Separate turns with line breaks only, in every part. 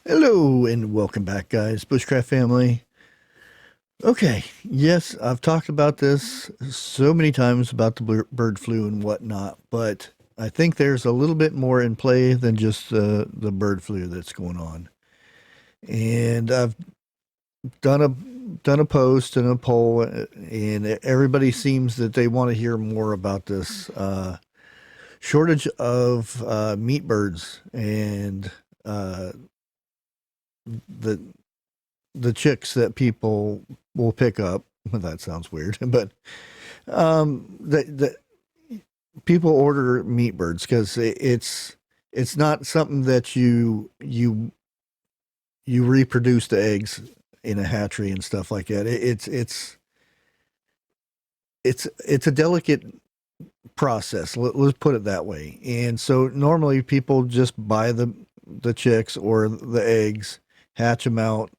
Hello and welcome back, guys. Bushcraft family. Okay, yes, I've talked about this so many times about the bird flu and whatnot, but I think there's a little bit more in play than just the bird flu that's going on. And I've done a done a post and a poll, and everybody seems that they want to hear more about this shortage of meat birds and uh, the the chicks that people will pick up. Well, that sounds weird, but the people order meat birds because it's not something that you reproduce the eggs in a hatchery and stuff like that. It's a delicate process. Let's put it that way. And so normally people just buy the chicks or the eggs, hatch them out,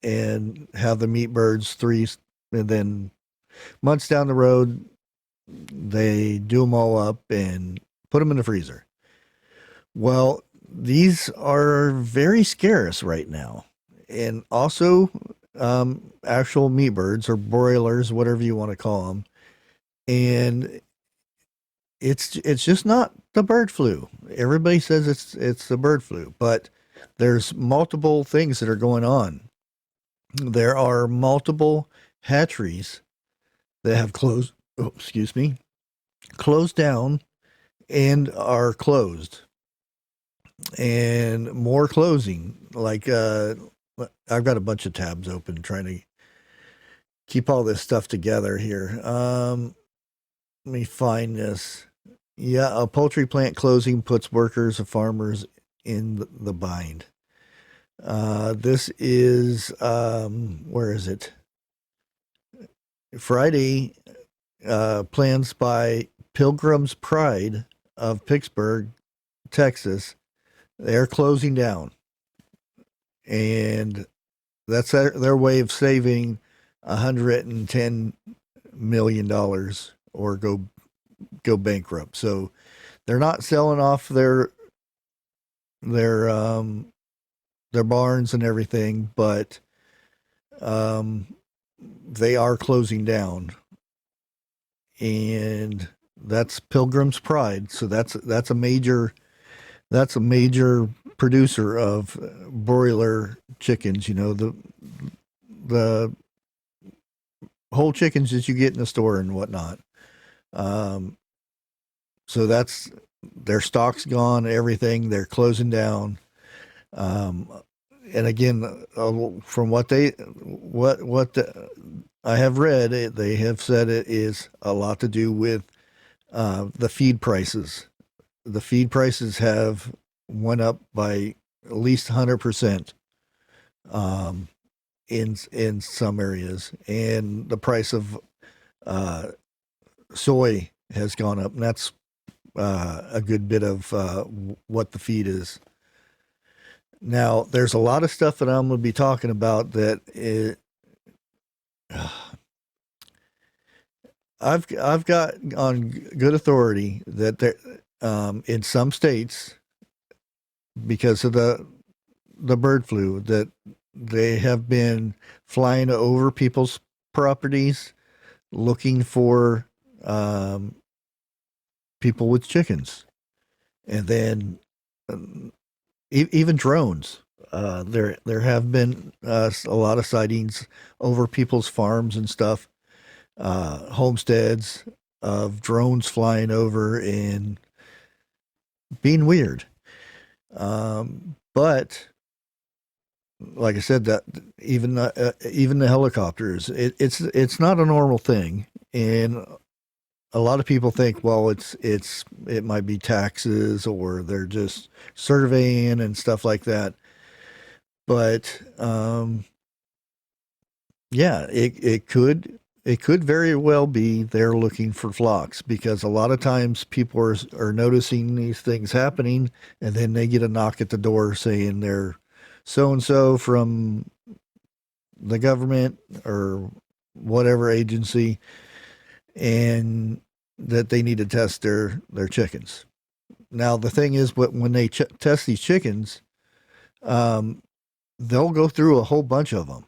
and have the meat birds three, and then months down the road, they do them all up and put them in the freezer. Well, these are very scarce right now. And also, actual meat birds or broilers, whatever you want to call them. And it's just not the bird flu. Everybody says it's the bird flu, but there's multiple things that are going on. There are multiple hatcheries that have closed. Oh, excuse me, closed down and are closed, and more closing. Like I've got a bunch of tabs open trying to keep all this stuff together here. Let me find this. Yeah, a poultry plant closing puts workers and farmers in the bind. This is where is it? Friday. Plans by Pilgrim's Pride of Pittsburgh, Texas. They're closing down, and that's their way of saving $110 million or go bankrupt. So they're not selling off their their barns and everything, but um, they are closing down, and that's Pilgrim's Pride. So that's a major producer of broiler chickens. You know, the whole chickens that you get in the store and whatnot. Um, so that's their stock's gone. Everything they're closing down. Um, and again, from what I have read, they have said it is a lot to do with the feed prices. The feed prices have went up by at least 100% um, in some areas, and the price of uh, soy has gone up, and that's a good bit of what the feed is. Now, there's a lot of stuff that I'm going to be talking about that I've got on good authority that there in some states, because of the bird flu, that they have been flying over people's properties looking for um, people with chickens, and then even drones. There have been a lot of sightings over people's farms and stuff, homesteads, of drones flying over and being weird. But like I said, that even the helicopters, it's not a normal thing, and a lot of people think, well, it might be taxes or they're just surveying and stuff like that. But yeah, it could very well be they're looking for flocks, because a lot of times people are noticing these things happening, and then they get a knock at the door saying they're so and so from the government or whatever agency, and that they need to test their chickens. Now the thing is, when they test these chickens, they'll go through a whole bunch of them.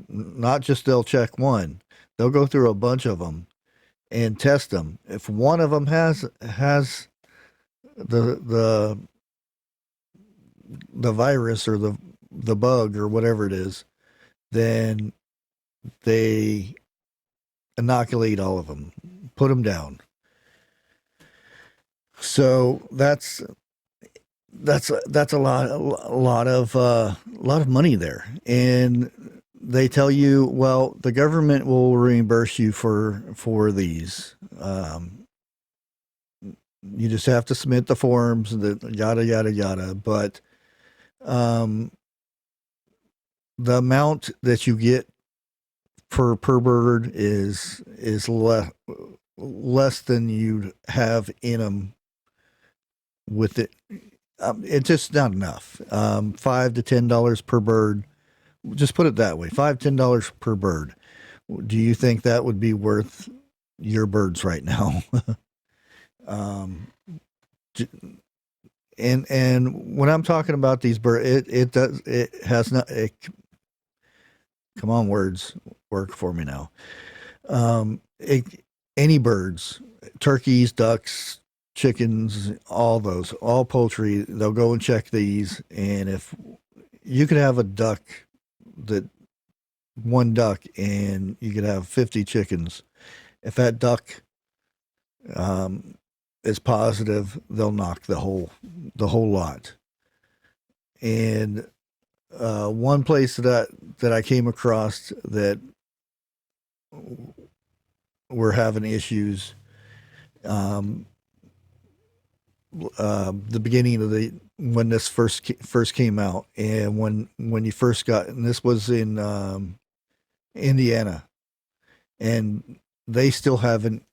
Not just they'll check one. They'll go through a bunch of them and test them. If one of them has the the virus or the bug or whatever it is, then they inoculate all of them, put them down. So that's a lot of money there, and they tell you, well, the government will reimburse you for these. You just have to submit the forms, the yada yada yada. But the amount that you get per bird is less than you'd have in them with it. It's just not enough. $5 to $10 per bird. Just put it that way: $5-10 per bird. Do you think that would be worth your birds right now? And when I'm talking about these birds, it has not. Come on, words, work for me now. Any birds, turkeys, ducks, chickens, all poultry, they'll go and check these. And if you could have one duck and you could have 50 chickens, if that duck is positive, they'll knock the whole lot. And one place that I came across that were having issues, the beginning of when this first came out, and when you first got, and this was in Indiana, and they still haven't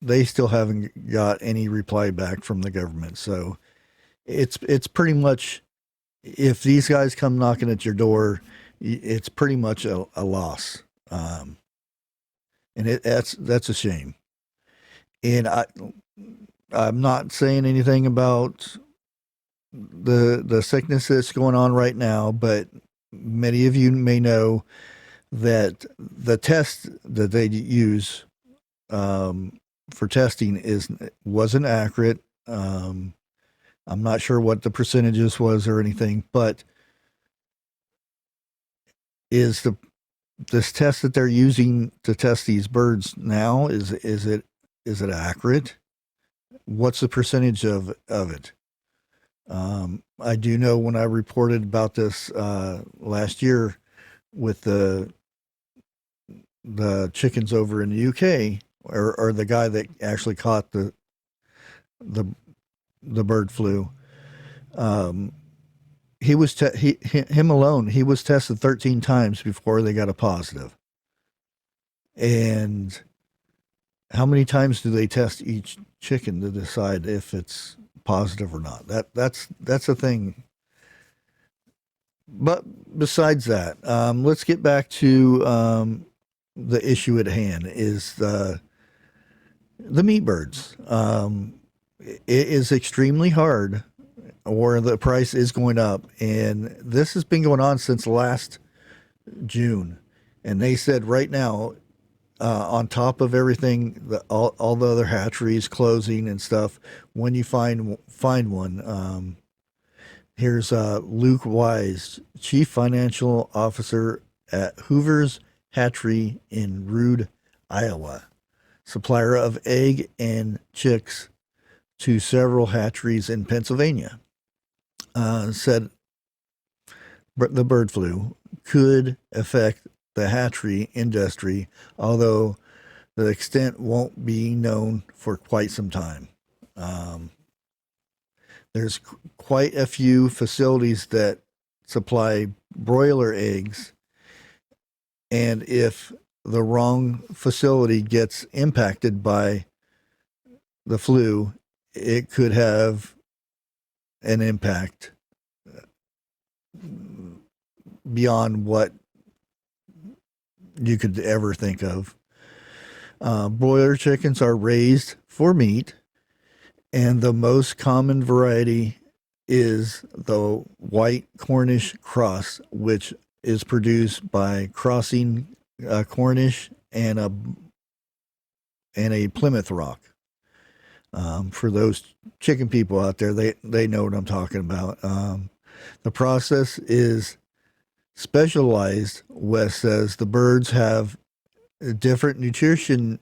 got any reply back from the government. So it's pretty much, if these guys come knocking at your door, it's pretty much a loss. And that's a shame. And I'm not saying anything about the sickness that's going on right now, but many of you may know that the test that they use for testing wasn't accurate. I'm not sure what the percentages was or anything, but is this test that they're using to test these birds now, is it accurate? What's the percentage of it? I do know when I reported about this last year with the chickens over in the UK, or the guy that actually caught the bird flu, he was him alone, he was tested 13 times before they got a positive. And how many times do they test each chicken to decide if it's positive or not? That's a thing. But besides that, let's get back to the issue at hand, is the meat birds. It is extremely hard, or the price is going up, and this has been going on since last June. And they said right now, on top of everything, all the other hatcheries closing and stuff, when you find one, here's Luke Wise, Chief Financial Officer at Hoover's Hatchery in Rude, Iowa, supplier of egg and chicks to several hatcheries in Pennsylvania, said the bird flu could affect the hatchery industry, although the extent won't be known for quite some time. There's quite a few facilities that supply broiler eggs, and if the wrong facility gets impacted by the flu, it could have an impact beyond what you could ever think of. Broiler chickens are raised for meat, and the most common variety is the white Cornish cross, which is produced by crossing Cornish and a Plymouth Rock. For those chicken people out there, they know what I'm talking about. The process is specialized. Wes says the birds have different nutritional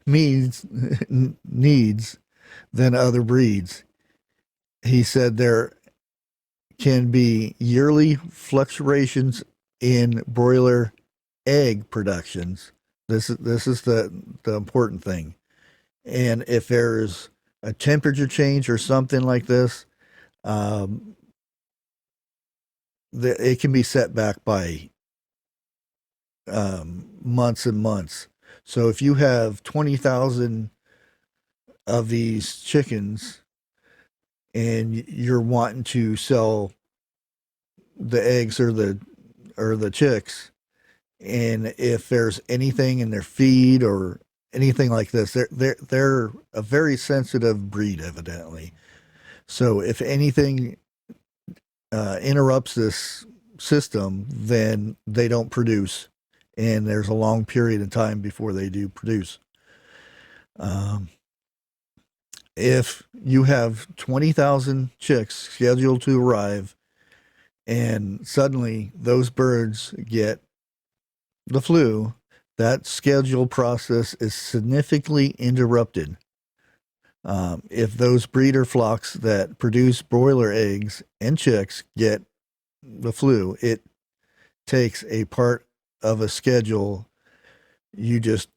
needs than other breeds. He said there can be yearly fluctuations in broiler egg productions. This is the important thing. And if there's a temperature change or something like this, um, it can be set back by months and months. So if you have 20,000 of these chickens and you're wanting to sell the eggs or the chicks, and if there's anything in their feed or anything like this, they're a very sensitive breed, evidently. So if anything interrupts this system, then they don't produce, and there's a long period of time before they do produce. If you have 20,000 chicks scheduled to arrive, and suddenly those birds get the flu, that schedule process is significantly interrupted. If those breeder flocks that produce broiler eggs and chicks get the flu, it takes a part of a schedule. You just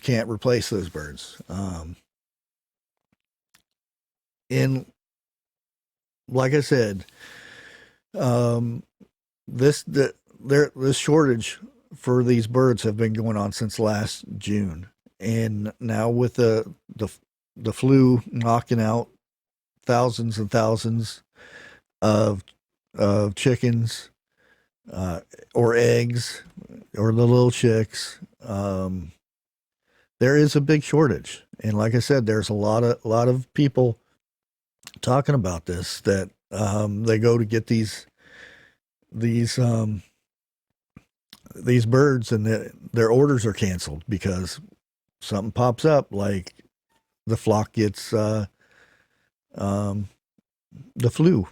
can't replace those birds. And like I said, this shortage for these birds have been going on since last June, and now with the flu knocking out thousands and thousands of chickens or eggs or the little chicks, there is a big shortage. And like I said, there's a lot of people talking about this, that they go to get these birds, and their orders are canceled because something pops up, like the flock gets the flu.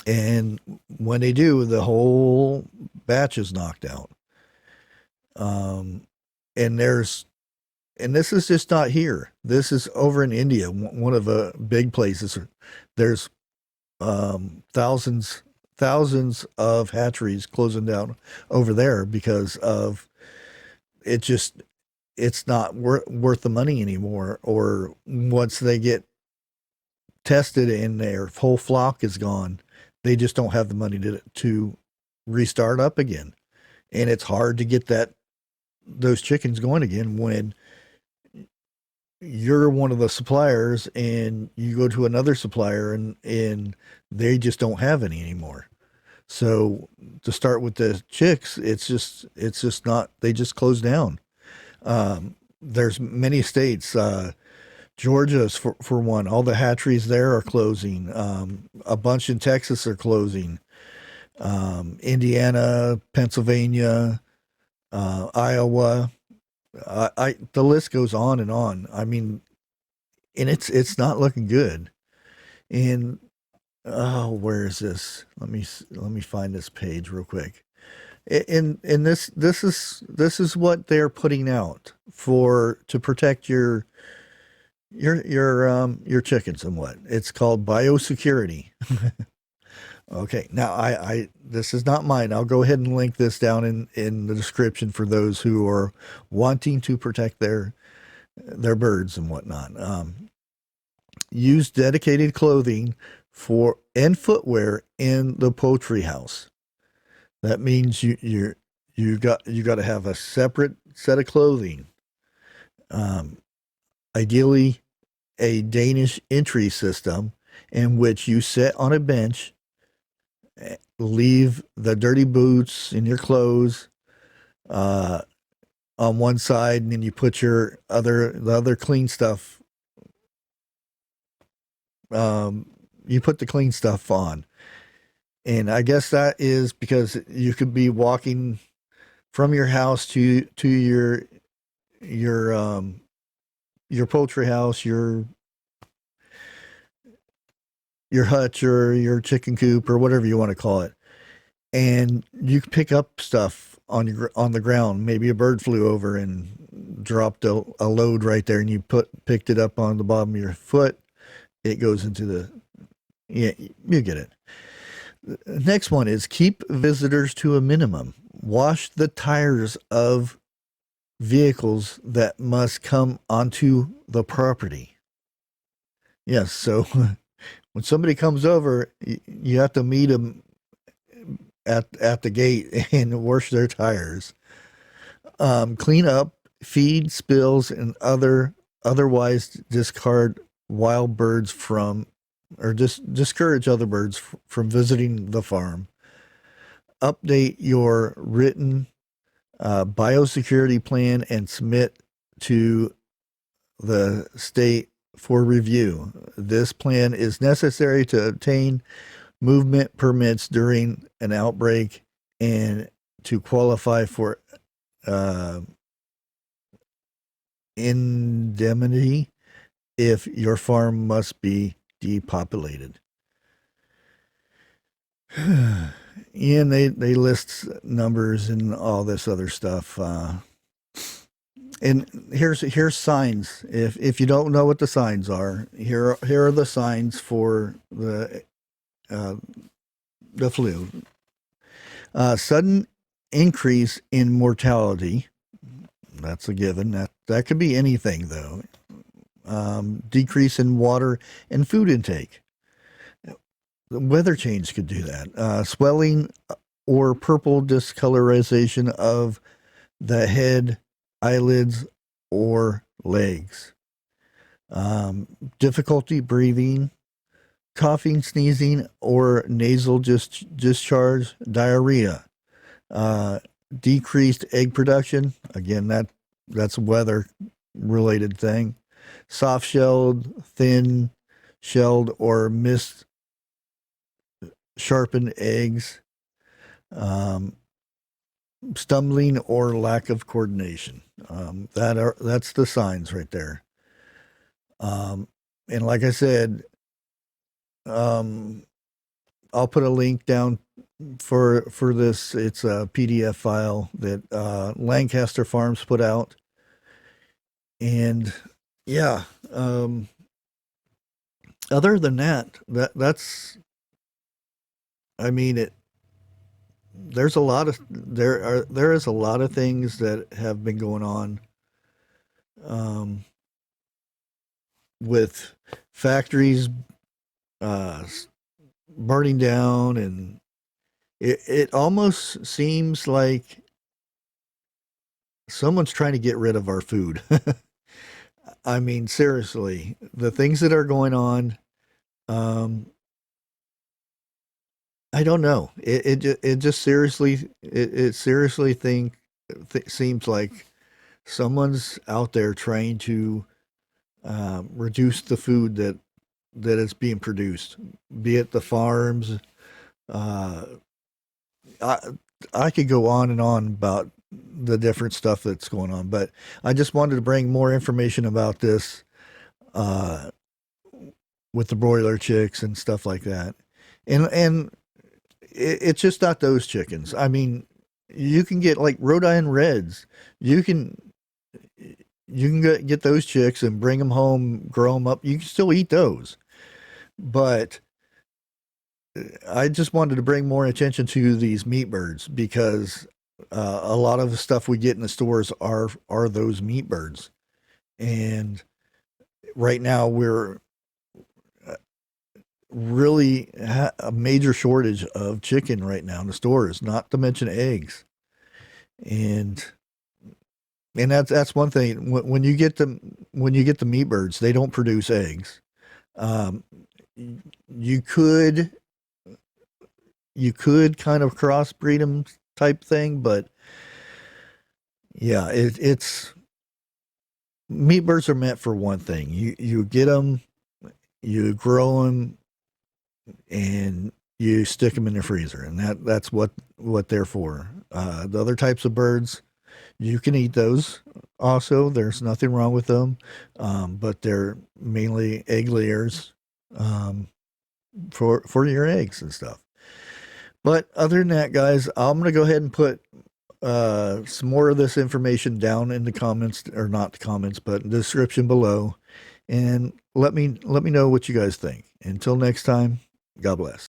And when they do, the whole batch is knocked out. And this is just not here. This is over in India, one of the big places. There's thousands of hatcheries closing down over there because of it. Just, it's not worth the money anymore. Or once they get tested and their whole flock is gone, they just don't have the money to restart up again. And it's hard to get those chickens going again when you're one of the suppliers and you go to another supplier and they just don't have any anymore. So to start with the chicks, it's just not, they just closed down. There's many states, Georgia's for one, all the hatcheries there are closing. A bunch in Texas are closing. Indiana, Pennsylvania, Iowa, the list goes on and on. I mean, and it's not looking good. And where is this? Let me find this page real quick. And this is what they're putting out to protect your chickens and what. It's called Biosecurity. Okay, now I this is not mine. I'll go ahead and link this down in the description for those who are wanting to protect their birds and whatnot. Use dedicated clothing and footwear in the poultry house. That means you got to have a separate set of clothing. Ideally, a Danish entry system in which you sit on a bench, leave the dirty boots and your clothes on one side, and then you put the other clean stuff you put the clean stuff on. And I guess that is because you could be walking from your house to your your poultry house, your hutch or your chicken coop or whatever you want to call it, and you pick up stuff on the ground. Maybe a bird flew over and dropped a load right there, and you picked it up on the bottom of your foot. It goes into the, yeah, you get it. Next one is keep visitors to a minimum. Wash the tires of vehicles that must come onto the property. Yes, so when somebody comes over, you have to meet them at the gate and wash their tires. Clean up feed spills and otherwise discard wild birds from, or just discourage other birds from visiting the farm. Update your written biosecurity plan and submit to the state for review. This plan is necessary to obtain movement permits during an outbreak and to qualify for indemnity if your farm must be depopulated. And they list numbers and all this other stuff. And here's signs. If you don't know what the signs are, here are the signs for the flu. Sudden increase in mortality. That's a given. That could be anything though. Decrease in water and food intake. The weather change could do that. Swelling or purple discolorization of the head, eyelids, or legs. Difficulty breathing, coughing, sneezing, or nasal discharge, diarrhea. Decreased egg production. Again, that's a weather related thing. Soft shelled, thin shelled, or missed sharpened eggs. Stumbling or lack of coordination. That's the signs right there. And like I said, I'll put a link down for this. It's a PDF file that Lancaster Farms put out. And yeah, other than that's I mean there is a lot of things that have been going on with factories burning down, and it almost seems like someone's trying to get rid of our food. I mean, seriously, the things that are going on, I don't know. It just seriously, it seriously seems like someone's out there trying to reduce the food that is being produced, be it the farms. I could go on and on about the different stuff that's going on, but I just wanted to bring more information about this with the broiler chicks and stuff like that. And it's just not those chickens. I mean, you can get like Rhode Island Reds. You can get those chicks and bring them home, grow them up. You can still eat those, but I just wanted to bring more attention to these meat birds because a lot of the stuff we get in the stores are those meat birds, and right now we're really a major shortage of chicken right now in the stores, not to mention eggs. And that's one thing. When you get the meat birds, they don't produce eggs. You could kind of crossbreed them type thing, but yeah, it's meat birds are meant for one thing. You get them you grow them, and you stick them in the freezer, and that's what they're for. The other types of birds, you can eat those also. There's nothing wrong with them, but they're mainly egg layers, um, for your eggs and stuff. But other than that, guys, I'm gonna go ahead and put some more of this information down in the comments, or not the comments, but the description below, and let me know what you guys think. Until next time, God bless.